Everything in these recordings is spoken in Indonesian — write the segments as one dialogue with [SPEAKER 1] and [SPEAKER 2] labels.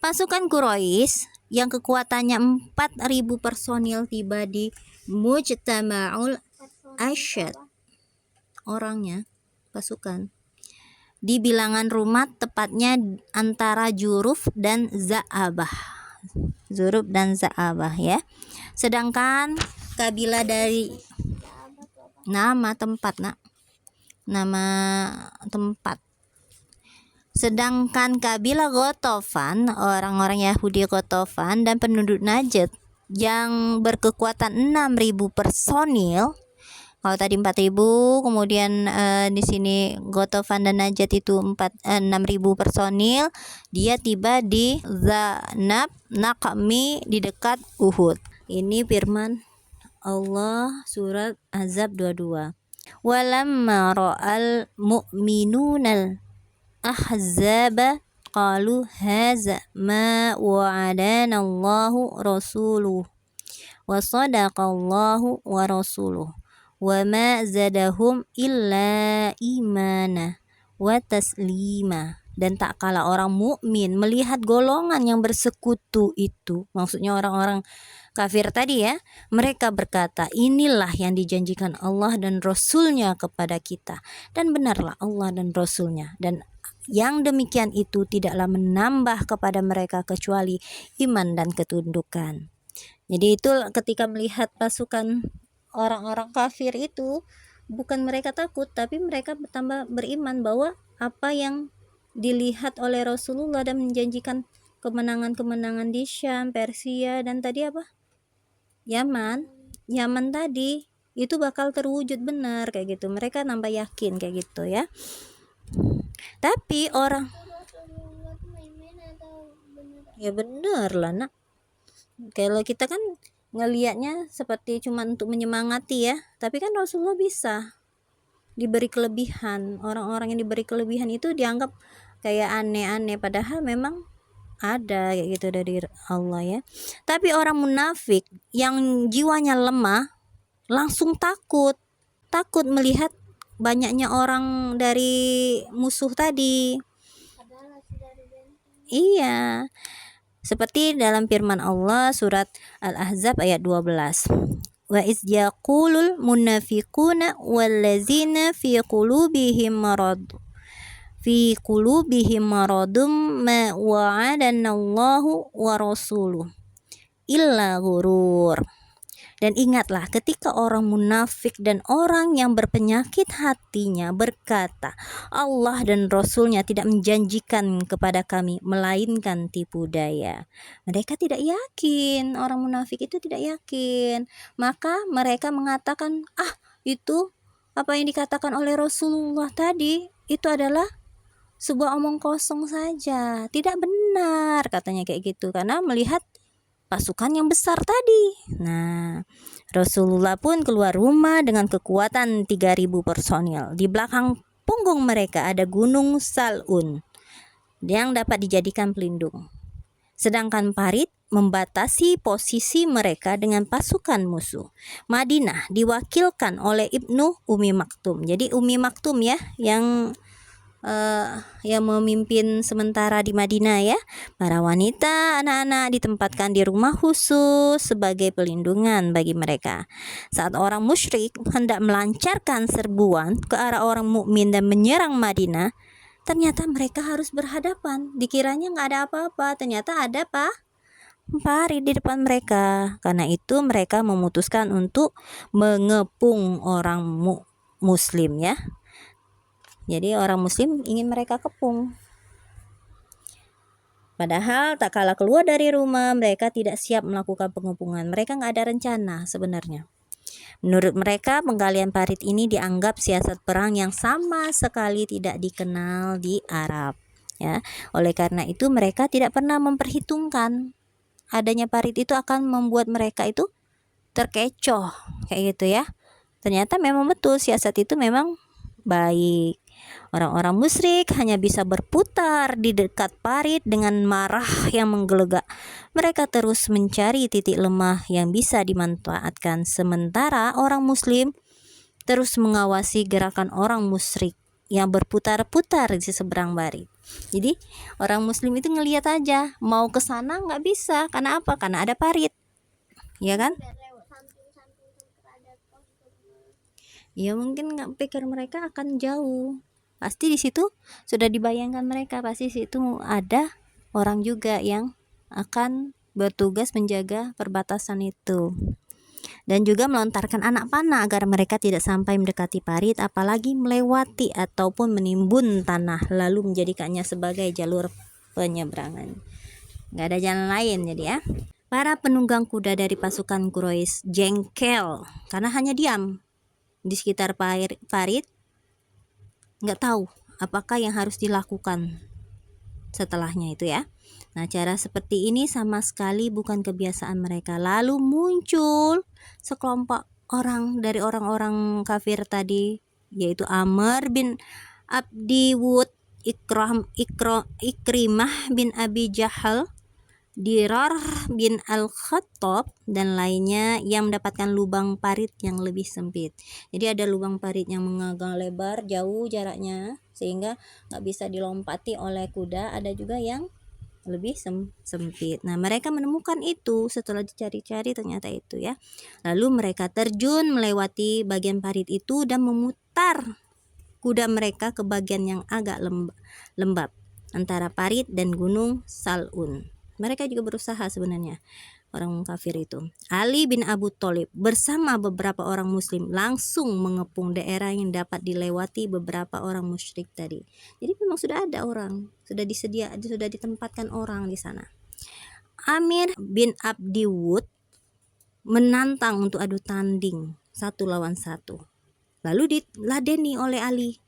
[SPEAKER 1] Pasukan Quraisy yang kekuatannya 4.000 personil tiba di Mujtama'ul Asyad. Orangnya pasukan di bilangan rumah, tepatnya antara Juruf dan Za'abah. Zuruf dan Za'abah ya. Sedangkan kabilah dari nama tempat, nama tempat. Sedangkan kabilah Ghatafan, orang-orang Yahudi Ghatafan dan penduduk Najd yang berkekuatan 6.000 personil. Kalau tadi 4.000, kemudian di sini Ghatafan dan Najd itu 6.000 personil. Dia tiba di Zanab Naqmi di dekat Uhud. Ini firman Allah surat Ahzab 22. Walamma ra'al mu'minunal ahzaba qalu haza ma wa'adana Allahu rasuluhu wa sadaqallahu wa rasuluhu wa ma zadahum illa imana wa taslima. Dan tak kala orang mukmin melihat golongan yang bersekutu itu, maksudnya orang-orang kafir tadi ya, mereka berkata, inilah yang dijanjikan Allah dan Rasulnya kepada kita, dan benarlah Allah dan Rasulnya, dan yang demikian itu tidaklah menambah kepada mereka kecuali iman dan ketundukan. Jadi itu ketika melihat pasukan orang-orang kafir itu, bukan mereka takut, tapi mereka bertambah beriman bahwa apa yang dilihat oleh Rasulullah dan menjanjikan kemenangan-kemenangan di Syam, Persia, dan tadi apa? Yaman tadi itu bakal terwujud benar kayak gitu. Mereka nambah yakin kayak gitu ya. Tapi orang ya bener lah nak. Kalau kita kan ngelihatnya seperti cuma untuk menyemangati ya, tapi kan Rasulullah bisa diberi kelebihan. Orang-orang yang diberi kelebihan itu dianggap kayak aneh-aneh, padahal memang ada kayak gitu dari Allah ya. Tapi orang munafik yang jiwanya lemah langsung takut melihat banyaknya orang dari musuh tadi. Iya, seperti dalam firman Allah surat Al-Ahzab ayat 12. Wa iz yaqulul munafiquna wallazina fi qulubihim maradum ma wa'adanallahu wa rasuluh illa ghurur. Dan ingatlah ketika orang munafik dan orang yang berpenyakit hatinya berkata, Allah dan Rasulnya tidak menjanjikan kepada kami melainkan tipu daya. Mereka tidak yakin, orang munafik itu tidak yakin. Maka mereka mengatakan, itu apa yang dikatakan oleh Rasulullah tadi itu adalah sebuah omong kosong saja, tidak benar katanya kayak gitu, karena melihat pasukan yang besar tadi. Nah, Rasulullah pun keluar rumah dengan kekuatan 3.000 personil. Di belakang punggung mereka ada gunung Sal'un yang dapat dijadikan pelindung. Sedangkan parit membatasi posisi mereka dengan pasukan musuh. Madinah diwakilkan oleh Ibnu Ummi Maktum. Jadi Ummi Maktum ya yang memimpin sementara di Madinah ya. Para wanita, anak-anak ditempatkan di rumah khusus sebagai pelindungan bagi mereka. Saat orang musyrik hendak melancarkan serbuan ke arah orang mukmin dan menyerang Madinah, ternyata mereka harus berhadapan. Dikiranya nggak ada apa-apa, ternyata ada parit di depan mereka. Karena itu mereka memutuskan untuk mengepung orang muslim ya. Jadi orang muslim ingin mereka kepung. Padahal tak kala keluar dari rumah, mereka tidak siap melakukan pengepungan. Mereka nggak ada rencana sebenarnya. Menurut mereka, penggalian parit ini dianggap siasat perang yang sama sekali tidak dikenal di Arab. Ya, oleh karena itu mereka tidak pernah memperhitungkan adanya parit itu akan membuat mereka itu terkecoh kayak gitu ya. Ternyata memang betul siasat itu memang baik. Orang-orang musyrik hanya bisa berputar di dekat parit dengan marah yang menggelegak. Mereka terus mencari titik lemah yang bisa dimanfaatkan, sementara orang muslim terus mengawasi gerakan orang musyrik yang berputar-putar di seberang parit. Jadi orang muslim itu ngelihat aja, mau ke sana nggak bisa. Karena apa? Karena ada parit, ya kan? Ya mungkin nggak pikir mereka akan jauh. Pasti di situ sudah dibayangkan mereka, pasti situ ada orang juga yang akan bertugas menjaga perbatasan itu. Dan juga melontarkan anak panah agar mereka tidak sampai mendekati parit, apalagi melewati ataupun menimbun tanah lalu menjadikannya sebagai jalur penyeberangan. Nggak ada jalan lain jadi ya. Para penunggang kuda dari pasukan Quraisy jengkel karena hanya diam di sekitar parit, nggak tahu apakah yang harus dilakukan setelahnya itu ya. Nah, cara seperti ini sama sekali bukan kebiasaan mereka. Lalu muncul sekelompok orang dari orang-orang kafir tadi, yaitu Amr bin Abdi Wud, Ikrimah bin Abi Jahal, Dirar bin Al-Khattab, dan lainnya yang mendapatkan lubang parit yang lebih sempit. Jadi ada lubang parit yang mengagak lebar, jauh jaraknya, sehingga nggak bisa dilompati oleh kuda. Ada juga yang lebih sempit. Nah, mereka menemukan itu setelah dicari-cari, ternyata itu ya. Lalu mereka terjun melewati bagian parit itu dan memutar kuda mereka ke bagian yang agak lembab antara parit dan gunung Sal'un. Mereka juga berusaha sebenarnya, orang kafir itu. Ali bin Abu Thalib bersama beberapa orang muslim langsung mengepung daerah yang dapat dilewati beberapa orang musyrik tadi. Jadi memang sudah ada orang, sudah ditempatkan orang di sana. Amir bin Abdi Wud menantang untuk adu tanding 1 lawan 1. Lalu diladeni oleh Ali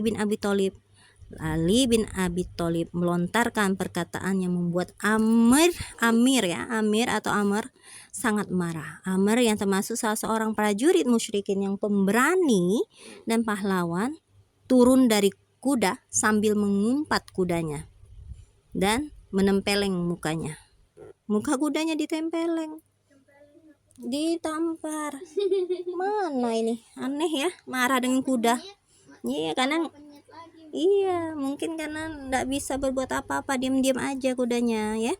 [SPEAKER 1] bin Abi Thalib. Ali bin Abi Thalib melontarkan perkataan yang membuat Amr sangat marah. Amr yang termasuk salah seorang prajurit musyrikin yang pemberani dan pahlawan, turun dari kuda sambil mengumpat kudanya dan menempeleng mukanya. Muka kudanya ditempeleng, ditampar. Mana ini? Aneh ya, marah dengan kuda. Iya, mungkin karena nggak bisa berbuat apa-apa, diam-diam aja kudanya ya.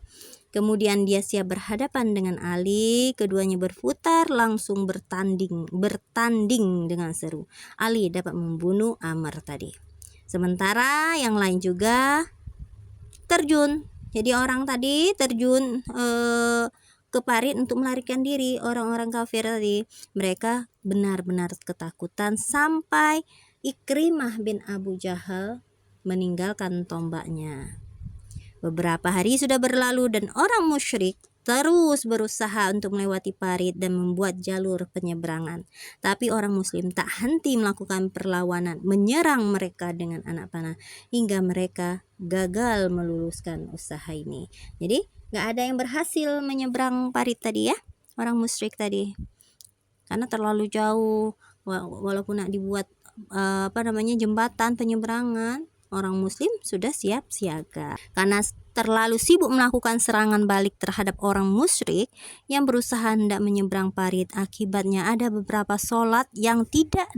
[SPEAKER 1] Kemudian dia siap berhadapan dengan Ali. Keduanya berputar langsung bertanding dengan seru. Ali dapat membunuh Amr tadi. Sementara yang lain juga terjun. Jadi orang tadi terjun ke parit untuk melarikan diri. Orang-orang kafir tadi, mereka benar-benar ketakutan sampai Ikrimah bin Abu Jahal meninggalkan tombaknya. Beberapa hari sudah berlalu dan orang musyrik terus berusaha untuk melewati parit dan membuat jalur penyeberangan. Tapi orang muslim tak henti melakukan perlawanan, menyerang mereka dengan anak panah hingga mereka gagal meluluskan usaha ini. Jadi gak ada yang berhasil menyeberang parit tadi ya, orang musyrik tadi, karena terlalu jauh. Walaupun nak dibuat jembatan penyeberangan, orang muslim sudah siap siaga. Karena terlalu sibuk melakukan serangan balik terhadap orang musyrik yang berusaha hendak menyeberang parit. Akibatnya ada beberapa sholat yang tidak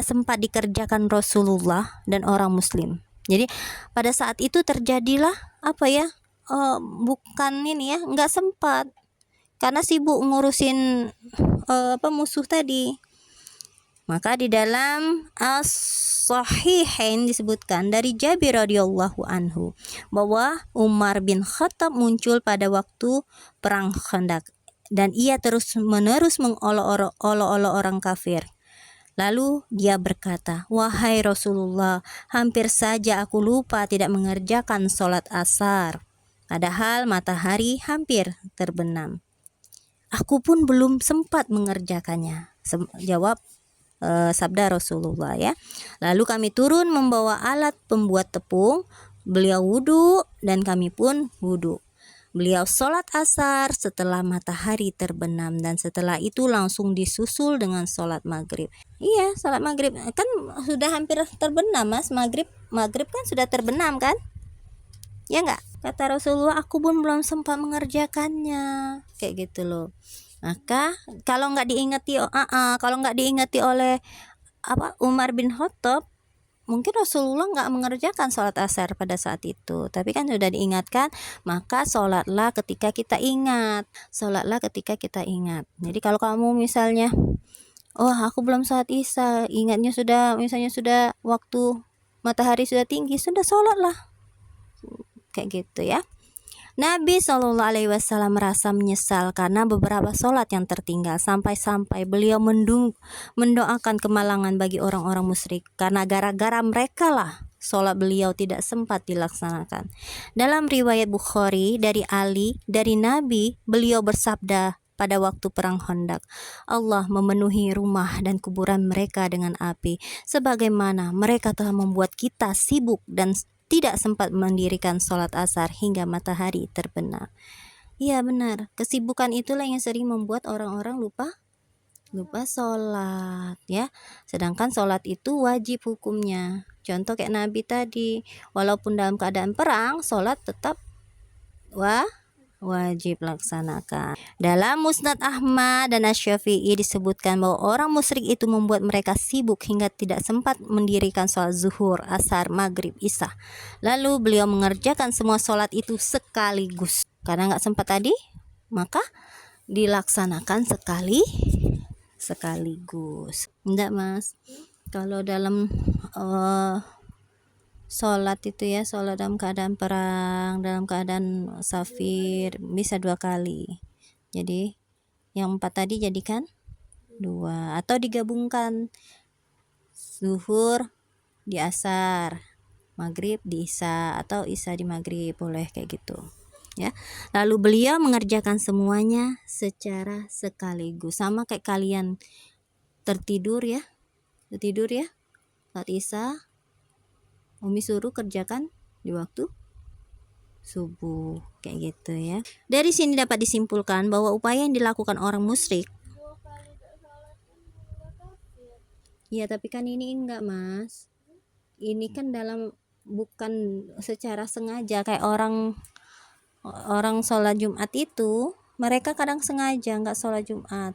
[SPEAKER 1] sempat dikerjakan Rasulullah dan orang muslim. Jadi pada saat itu terjadilah nggak sempat karena sibuk ngurusin musuh tadi. Maka di dalam As-Sahihain disebutkan dari Jabir radhiyallahu anhu bahwa Umar bin Khattab muncul pada waktu perang Khandaq dan ia terus-menerus mengolok-olok orang kafir. Lalu dia berkata, "Wahai Rasulullah, hampir saja aku lupa tidak mengerjakan sholat asar, padahal matahari hampir terbenam. Aku pun belum sempat mengerjakannya," jawab sabda Rasulullah ya. Lalu kami turun membawa alat pembuat tepung. Beliau wudhu dan kami pun wudhu. Beliau sholat asar setelah matahari terbenam dan setelah itu langsung disusul dengan sholat maghrib. Iya, sholat maghrib kan sudah hampir terbenam mas. Maghrib kan sudah terbenam kan? Ya enggak? Kata Rasulullah, aku pun belum sempat mengerjakannya. Kayak gitu loh. Maka kalau nggak diingati oleh Umar bin Khattab, mungkin Rasulullah nggak mengerjakan sholat asar pada saat itu, tapi kan sudah diingatkan, maka sholatlah ketika kita ingat, sholatlah ketika kita ingat. Jadi kalau kamu misalnya, oh aku belum sholat isya, ingatnya sudah, misalnya sudah waktu matahari sudah tinggi, sudah sholatlah, kayak gitu ya. Nabi Shallallahu Alaihi Wasallam merasa menyesal karena beberapa sholat yang tertinggal, sampai-sampai beliau mendoakan kemalangan bagi orang-orang musyrik karena gara-gara mereka lah sholat beliau tidak sempat dilaksanakan. Dalam riwayat Bukhari dari Ali, dari Nabi, beliau bersabda pada waktu perang Khandaq, Allah memenuhi rumah dan kuburan mereka dengan api, sebagaimana mereka telah membuat kita sibuk dan tidak sempat mendirikan sholat asar hingga matahari terbenam. Iya benar, kesibukan itulah yang sering membuat orang-orang lupa sholat ya. Sedangkan sholat itu wajib hukumnya. Contoh kayak Nabi tadi, walaupun dalam keadaan perang, sholat tetap wajib laksanakan. Dalam Musnad Ahmad dan Asy-Syafi'i disebutkan bahwa orang musyrik itu membuat mereka sibuk hingga tidak sempat mendirikan sholat zuhur, asar, maghrib, isya. Lalu beliau mengerjakan semua sholat itu sekaligus. Karena nggak sempat tadi, maka dilaksanakan sekaligus. Enggak mas, kalau dalam sholat itu ya, sholat dalam keadaan perang, dalam keadaan safir bisa 2 kali. Jadi yang 4 tadi jadikan 2, atau digabungkan zuhur di asar, maghrib di isya, atau isya di maghrib, boleh kayak gitu ya. Lalu beliau mengerjakan semuanya secara sekaligus, sama kayak kalian tertidur ya, saat isya Umi suruh kerjakan di waktu subuh, kayak gitu ya. Dari sini dapat disimpulkan bahwa upaya yang dilakukan orang musyrik, ya tapi kan ini enggak mas, ini kan bukan secara sengaja, kayak orang sholat Jumat itu, mereka kadang sengaja nggak sholat Jumat,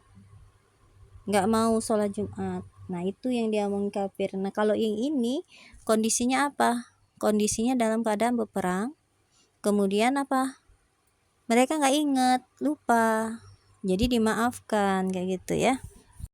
[SPEAKER 1] nggak mau sholat Jumat. Nah itu yang dia omong kafir. Nah kalau yang ini kondisinya apa? Kondisinya dalam keadaan berperang, kemudian apa? Mereka nggak ingat, lupa, jadi dimaafkan kayak gitu ya.